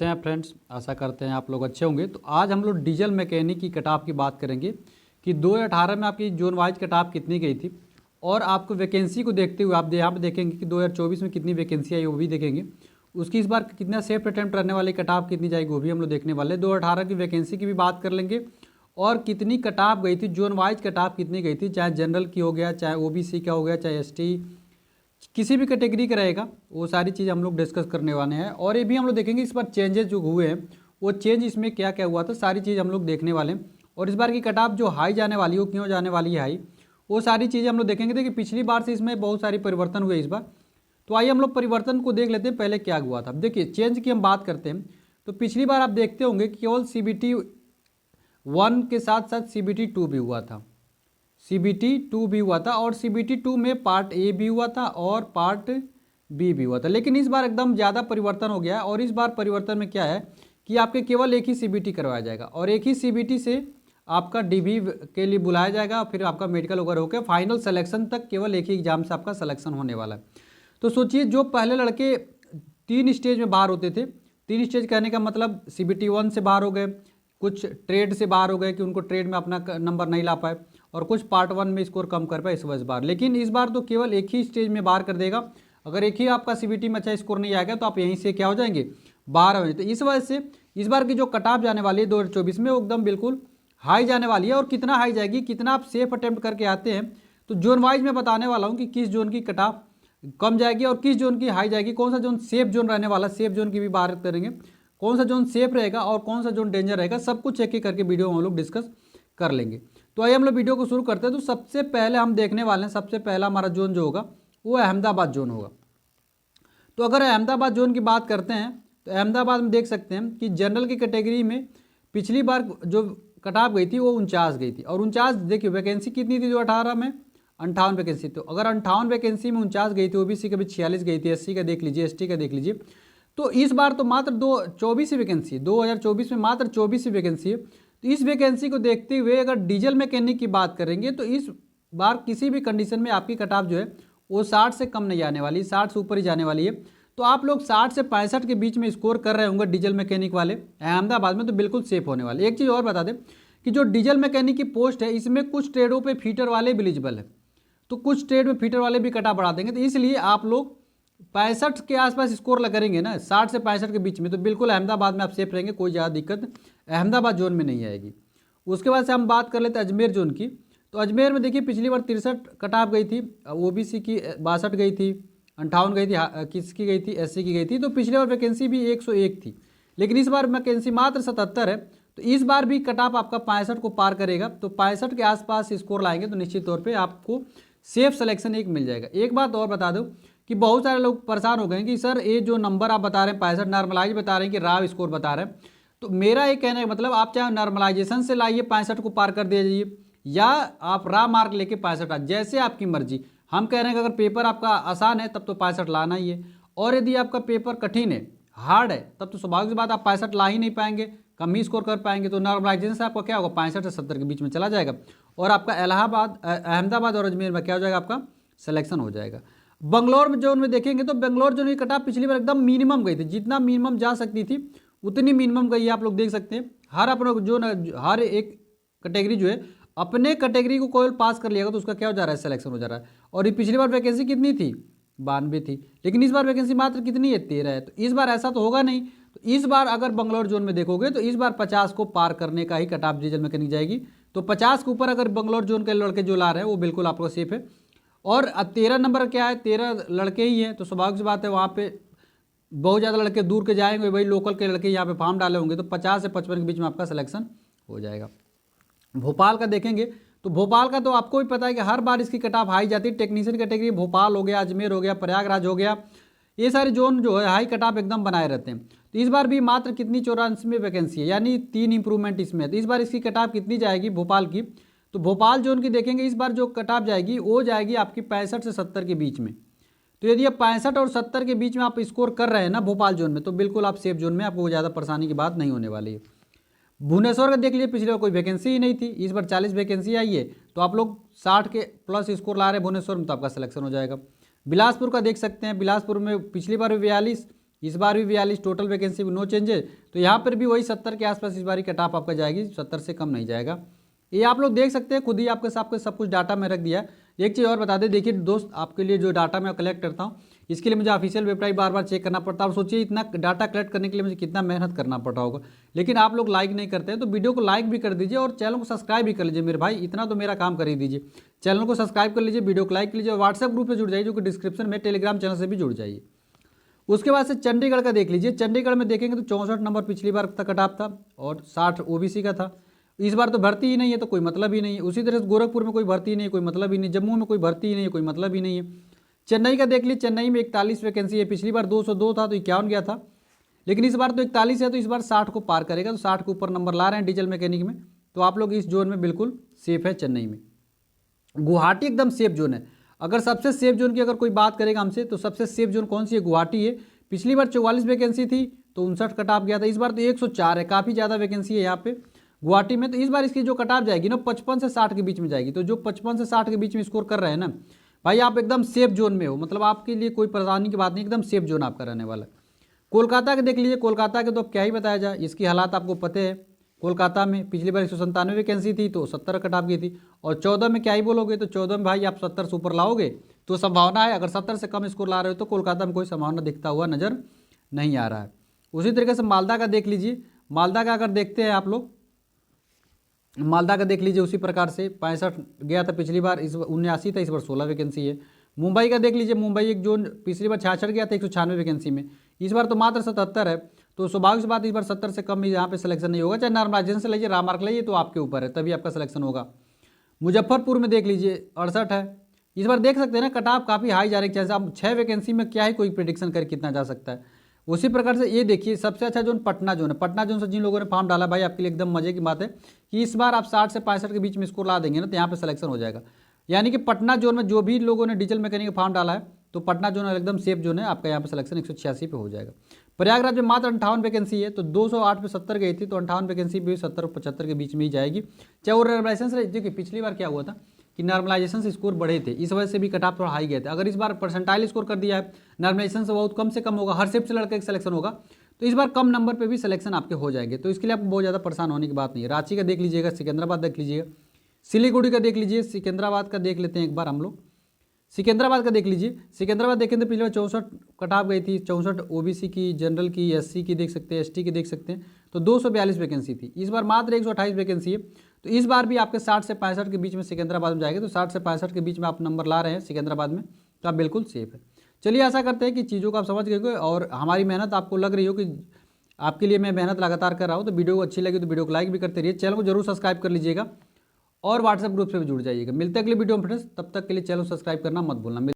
हैं फ्रेंड्स, आशा करते हैं आप लोग अच्छे होंगे। तो आज हम लोग डीजल मैकेनिक की कट ऑफ की बात करेंगे कि 2018 में आपकी जोन वाइज कट ऑफ कितनी गई थी, और आपको वैकेंसी को देखते हुए आप यहाँ पे देखेंगे कि 2024 में कितनी वैकेंसी आई वो भी देखेंगे। उसकी इस बार कितना सेफ अटेम्प्ट करने वाली कट ऑफ कितनी जाएगी वो भी हम लोग देखने वाले। 2018 की वैकेंसी की भी बात कर लेंगे और कितनी कट ऑफ गई थी, जोन वाइज कट ऑफ कितनी गई थी, चाहे जनरल की हो गया, चाहे ओबीसी का हो गया, चाहे एसटी, किसी भी कैटेगरी का रहेगा, वो सारी चीज़ हम लोग डिस्कस करने वाले हैं। और ये भी हम लोग देखेंगे इस बार चेंजेस जो हुए हैं वो चेंज इसमें क्या क्या हुआ था, सारी चीज़ हम लोग देखने वाले हैं। और इस बार की कट ऑफ जो हाई जाने वाली है वो क्यों जाने वाली है हाई, वो सारी चीज़ें हम लोग देखेंगे। देखिए पिछली बार से इसमें बहुत सारी परिवर्तन हुए इस बार, तो आइए हम लोग परिवर्तन को देख लेते हैं पहले क्या हुआ था। देखिए चेंज की हम बात करते हैं तो पिछली बार आप देखते होंगे कि केवल CBT 1 के साथ साथ CBT 2 भी हुआ था, CBT 2 भी हुआ था, और CBT 2 में पार्ट ए भी हुआ था और पार्ट बी भी हुआ था। लेकिन इस बार एकदम ज़्यादा परिवर्तन हो गया है, और इस बार परिवर्तन में क्या है कि आपके केवल एक ही CBT करवाया जाएगा, और एक ही CBT से आपका DB के लिए बुलाया जाएगा, फिर आपका मेडिकल वगैरह होकर फाइनल सिलेक्शन तक केवल एक ही एग्जाम से आपका सिलेक्शन होने वाला है। तो सोचिए जो पहले लड़के 3 स्टेज में बाहर होते थे, 3 स्टेज कहने का मतलब CBT 1 से बाहर हो गए, कुछ ट्रेड से बाहर हो गए कि उनको ट्रेड में अपना नंबर नहीं ला पाए, और कुछ पार्ट 1 में स्कोर कम कर पाए इस वजह से बाहर। लेकिन इस बार तो केवल एक ही स्टेज में बाहर कर देगा। अगर एक ही आपका CBT में अच्छा स्कोर नहीं आएगा तो आप यहीं से क्या हो जाएंगे, बाहर हो जाएंगे। तो इस वजह से इस बार की जो कट ऑफ जाने वाली है 2024 में वो एकदम बिल्कुल हाई जाने वाली है। और कितना हाई जाएगी, कितना आप सेफ अटेम्प्ट करके आते हैं, तो जोन वाइज मैं बताने वाला हूँ कि किस जोन की कट ऑफ कम जाएगी और किस जोन की हाई जाएगी, कौन सा जोन सेफ जोन रहने वाला, सेफ जोन की भी बात करेंगे, कौन सा जोन सेफ रहेगा और कौन सा जोन डेंजर रहेगा, सब कुछ एक एक करके वीडियो में हम लोग डिस्कस कर लेंगे। तो आइए हम लोग वीडियो को शुरू करते हैं। तो सबसे पहले हम देखने वाले हैं, सबसे पहला हमारा जोन जो होगा वो अहमदाबाद जोन होगा। तो अगर अहमदाबाद जोन की बात करते हैं तो अहमदाबाद में देख सकते हैं कि जनरल की कैटेगरी में पिछली बार जो कट ऑफ गई थी वो 49 गई थी, और 49 देखिए वैकेंसी कितनी थी जो 18 में 58 वैकेंसी। तो अगर 58 वैकेंसी में 49 गई थी, ओबीसी का भी 46 गई थी, एससी का देख लीजिए, एसटी का देख लीजिए। तो इस बार तो मात्र 24 ही वैकेंसी है, 2024 में मात्र 24 ही वैकेंसी है। तो इस वैकेंसी को देखते हुए अगर डीजल मैकेनिक की बात करेंगे तो इस बार किसी भी कंडीशन में आपकी कट ऑफ जो है वो 60 से कम नहीं आने वाली, 60 से ऊपर ही जाने वाली है। तो आप लोग 60 से 65 के बीच में स्कोर कर रहे होंगे डीजल मैकेनिक वाले अहमदाबाद में, तो बिल्कुल सेफ होने वाले। एक चीज़ और बता दें कि जो डीजल मैकेनिक की पोस्ट है इसमें कुछ ट्रेडों पे फीटर वाले भी एलिजिबल है, तो कुछ ट्रेड में फीटर वाले भी कट ऑफ बढ़ा देंगे। तो इसलिए आप लोग 65 के आसपास स्कोर करेंगे ना, 60 से 65 के बीच में, तो बिल्कुल अहमदाबाद में आप सेफ रहेंगे, कोई ज़्यादा दिक्कत अहमदाबाद जोन में नहीं आएगी। उसके बाद से हम बात कर लेते हैं अजमेर जोन की। तो अजमेर में देखिए पिछली बार 63 कट ऑफ गई थी, ओबीसी की 62 गई थी, 58 गई थी, किसकी गई थी, एससी की गई थी। तो पिछले बार वैकेंसी भी 101 थी, लेकिन इस बार वैकेंसी मात्र 77 है। तो इस बार भी कट ऑफ आपका 65 को पार करेगा, तो 65 के आसपास स्कोर लाएंगे तो निश्चित तौर पर आपको सेफ सिलेक्शन एक मिल जाएगा। एक बात और बता दो कि बहुत सारे लोग परेशान हो गए हैं कि सर ये जो नंबर आप बता रहे हैं 65 नॉर्मलाइज बता रहे हैं कि राव स्कोर बता रहे हैं। तो मेरा ये कहने का मतलब आप चाहे नॉर्मलाइजेशन से लाइए 65 को पार कर दीजिए, या आप रा मार्क लेके 65 आ, जैसे आपकी मर्जी। हम कह रहे हैं कि अगर पेपर आपका आसान है तब तो 65 लाना ही है, और यदि आपका पेपर कठिन है, हार्ड है, तब तो स्वाभाविक सी बात आप 65 ला ही नहीं पाएंगे, कम ही स्कोर कर पाएंगे। तो नॉर्मलाइजेशन से आपका क्या होगा, 65 से 70 के बीच में चला जाएगा, और आपका अहमदाबाद और अजमेर में क्या हो जाएगा, आपका सिलेक्शन हो जाएगा। बंगलौर में जोन में देखेंगे तो बंगलौर जोन की कट ऑफ पिछली बार एकदम मिनिमम गई थी, जितना मिनिमम जा सकती थी उतनी मिनिमम गई है। आप लोग देख सकते हैं हर अपना जो हर एक कैटेगरी जो है अपने कैटेगरी को कोई पास कर लिएगा तो उसका क्या हो जा रहा है, सिलेक्शन हो जा रहा है। और ये पिछली बार वैकेंसी कितनी थी, 92 थी, लेकिन इस बार वैकेंसी मात्र कितनी है, 13 है। तो इस बार ऐसा तो होगा नहीं। तो इस बार अगर बंगलौर जोन में देखोगे तो इस बार 50 को पार करने का ही कट ऑफ डीजल मैकेनिक जाएगी। तो 50 के ऊपर अगर बंगलौर जोन के लड़के जो ला रहे हैं वो बिल्कुल आपको सेफ है। और 13 नंबर क्या है, 13 लड़के ही हैं, तो स्वाभाविक सी बात है वहाँ पे बहुत ज़्यादा लड़के दूर के जाएंगे, वही लोकल के लड़के यहाँ पे फॉर्म डाले होंगे, तो 50 से 55 के बीच में आपका सिलेक्शन हो जाएगा। भोपाल का देखेंगे तो भोपाल का तो आपको भी पता है कि हर बार इसकी कट ऑफ हाई जाती है। टेक्नीशियन कैटेगरी भोपाल हो गया, अजमेर हो गया, प्रयागराज हो गया, ये सारे जोन जो है हाई कट ऑफ एकदम बनाए रहते हैं। तो इस बार भी मात्र कितनी 84 वैकेंसी है, यानी 3 इंप्रूवमेंट इसमें है। तो इस बार इसकी कट ऑफ कितनी जाएगी भोपाल की, तो भोपाल जोन की देखेंगे इस बार जो कट ऑफ जाएगी वो जाएगी आपकी 65 से 70 के बीच में। तो यदि आप 65 और 70 के बीच में आप स्कोर कर रहे हैं ना भोपाल जोन में, तो बिल्कुल आप सेफ जोन में, आपको ज़्यादा परेशानी की बात नहीं होने वाली है। भुवनेश्वर का देख लीजिए, पिछले बार कोई वैकेंसी ही नहीं थी, इस बार 40 वैकेंसी आई है, तो आप लोग 60 के प्लस स्कोर ला रहे हैं भुवनेश्वर में, तो आपका सिलेक्शन हो जाएगा। बिलासपुर का देख सकते हैं, बिलासपुर में पिछली बार 42 इस बार भी 42 टोटल वैकेंसी नो चेंजेस। तो यहाँ पर भी वही 70 के आसपास इस बार कट ऑफ आपका जाएगी, 70 से कम नहीं जाएगा। ये आप लोग देख सकते हैं, खुद ही आपके साथ सब कुछ डाटा में रख दिया है। एक चीज़ और बता दें, देखिए दोस्त, आपके लिए जो डाटा मैं कलेक्ट करता हूँ इसके लिए मुझे ऑफिशियल वेबसाइट बार बार चेक करना पड़ता है। और सोचिए इतना डाटा कलेक्ट करने के लिए मुझे कितना मेहनत करना पड़ रहा होगा, लेकिन आप लोग लाइक नहीं करते हैं। तो वीडियो को लाइक भी कर दीजिए और चैनल को सब्सक्राइब भी कर लीजिए मेरे भाई, इतना तो मेरा काम कर ही दीजिए। चैनल को सब्सक्राइब कर लीजिए, वीडियो को लाइक कर लीजिए और व्हाट्सएप ग्रुप में जुड़ जाइए जो कि डिस्क्रिप्शन में, टेलीग्राम चैनल से भी जुड़ जाइए। उसके बाद से चंडीगढ़ का देख लीजिए। चंडीगढ़ में देखेंगे तो 64 नंबर पिछली बार तक कट ऑफ था और 60 ओबीसी का था। इस बार तो भर्ती ही नहीं है, तो कोई मतलब ही नहीं है। उसी तरह से गोरखपुर में कोई भर्ती नहीं है, कोई मतलब ही नहीं। जम्मू में कोई भर्ती ही नहीं है, कोई मतलब ही नहीं है। चेन्नई का देख लीजिए, चेन्नई में 41 वैकेंसी है। पिछली बार 202 था तो 51 गया था, लेकिन इस बार तो 41 है, तो इस बार 60 को पार करेगा। तो 60 के ऊपर नंबर ला रहे हैं डीजल मैकेनिक में। तो आप लोग इस जोन में बिल्कुल सेफ है। चेन्नई में, गुवाहाटी एकदम सेफ जोन है। अगर सबसे सेफ जोन की अगर कोई बात करेगा हमसे, तो सबसे सेफ जोन कौन सी है? गुवाहाटी है। पिछली बार 44 वैकेंसी थी तो 59 कट ऑफ गया था। इस बार तो 104 है, काफ़ी ज़्यादा वैकेंसी है यहाँ पे गुवाहाटी में। तो इस बार इसकी जो कट ऑफ जाएगी ना 55 से 60 के बीच में जाएगी। तो जो 55 से 60 के बीच में स्कोर कर रहे हैं ना भाई, आप एकदम सेफ जोन में हो। मतलब आपके लिए कोई परेशानी की बात नहीं, एकदम सेफ जोन आपका रहने वाला है। कोलकाता के देख लीजिए। कोलकाता के तो अब क्या ही बताया जाए, इसकी हालात आपको पते हैं। कोलकाता में पिछली बार 197 वैकेंसी थी तो 70 कट ऑफ गई थी। और 14 में क्या ही बोलोगे, तो 14 में भाई आप 70 से ऊपर लाओगे तो संभावना है। अगर 70 से कम स्कोर ला रहे हो तो कोलकाता में कोई संभावना दिखता हुआ नज़र नहीं आ रहा है। उसी तरीके से मालदा का देख लीजिए। मालदा का अगर देखते हैं आप लोग, मालदा का देख लीजिए। उसी प्रकार से 65 गया था पिछली बार, इस 79 था, इस बार 16 वैकेंसी है। मुंबई का देख लीजिए। मुंबई एक जोन पिछली बार 66 गया था 196 वैकेंसी में, इस बार तो मात्र 77 है। तो स्वाभाविक सी बात, इस बार 70 से कम यहाँ पे सिलेक्शन नहीं होगा। चाहे नॉर्मलाइजेशन से लीजिए, रामार्क लीजिए, तो आपके ऊपर है, तभी आपका सिलेक्शन होगा। मुजफ्फरपुर में देख लीजिए 68 है। इस बार देख सकते हैं ना कट ऑफ काफ़ी हाई जा रही है। चाहे आप 6 वैकेंसी में क्या ही कोई प्रिडिक्शन कर कितना जा सकता है। उसी प्रकार से ये देखिए, सबसे अच्छा जोन पटना जोन है। पटना जोन से जिन लोगों ने फॉर्म डाला भाई, आपके लिए एकदम मजे की बात है कि इस बार आप 60 से 65 के बीच में स्कोर ला देंगे ना, तो यहाँ पे सिलेक्शन हो जाएगा। यानी कि पटना जोन में जो भी लोगों ने डीजल मैकेनिक फॉर्म डाला है, तो पटना जोन एकदम सेफ जोन है आपका। यहाँ पे सिलेक्शन 186 पे हो जाएगा। प्रयागराज में मात्र 58 वैकेंसी है, तो 208 पे 70 गई थी, तो 58 वैकेंसी भी 70 और 75 के बीच में ही जाएगी। चाहे वो नॉर्मलाइजेशन से, देखिए पिछली बार क्या हुआ था कि नॉर्मलाइजेशन से स्कोर बढ़े थे, इस वजह से भी कट ऑफ थोड़ा हाई गए थे। अगर इस बार परसेंटाइल स्कोर कर दिया है, नॉर्मलाइजेशन से बहुत कम से कम होगा, हर शिफ्ट से लड़के सिलेक्शन होगा, तो इस बार कम नंबर पे भी सिलेक्शन आपके हो जाएंगे। तो इसके लिए आपको बहुत ज़्यादा परेशान होने की बात नहीं है। रांची का देख लीजिएगा, सिकंदराबाद देख लीजिएगा, सिलीगुड़ी का देख लीजिए। सिकंदराबाद का देख लेते हैं एक बार हम लोग। सिकंदराबाद का देख लीजिए। सिकंदराबाद देखें तो पिछले बार 64 कट ऑफ गई थी। 64 ओबीसी की, जनरल की, एससी की देख सकते हैं, एसटी की देख सकते हैं। तो 242 वैकेंसी थी, इस बार मात्र 128 वैकेंसी है। तो इस बार भी आपके 60 से 65 के बीच में सिकंदराबाद में जाएंगे। तो 60 से 65 के बीच में आप नंबर ला रहे हैं सिकंदराबाद में, तो आप बिल्कुल सेफ है। चलिए, आशा करते हैं कि चीज़ों को आप समझ गए और हमारी मेहनत आपको लग रही हो कि आपके लिए मैं मेहनत लगातार कर रहा हूँ। तो वीडियो को अच्छी लगी तो वीडियो को लाइक भी करते रहिए, चैनल को जरूर सब्सक्राइब कर लीजिएगा और व्हाट्सएप ग्रुप से भी जुड़ जाइएगा। मिलते हैं अगले वीडियो में फ्रेंड्स, तब तक के लिए चैनल सब्सक्राइब करना मत भूलना।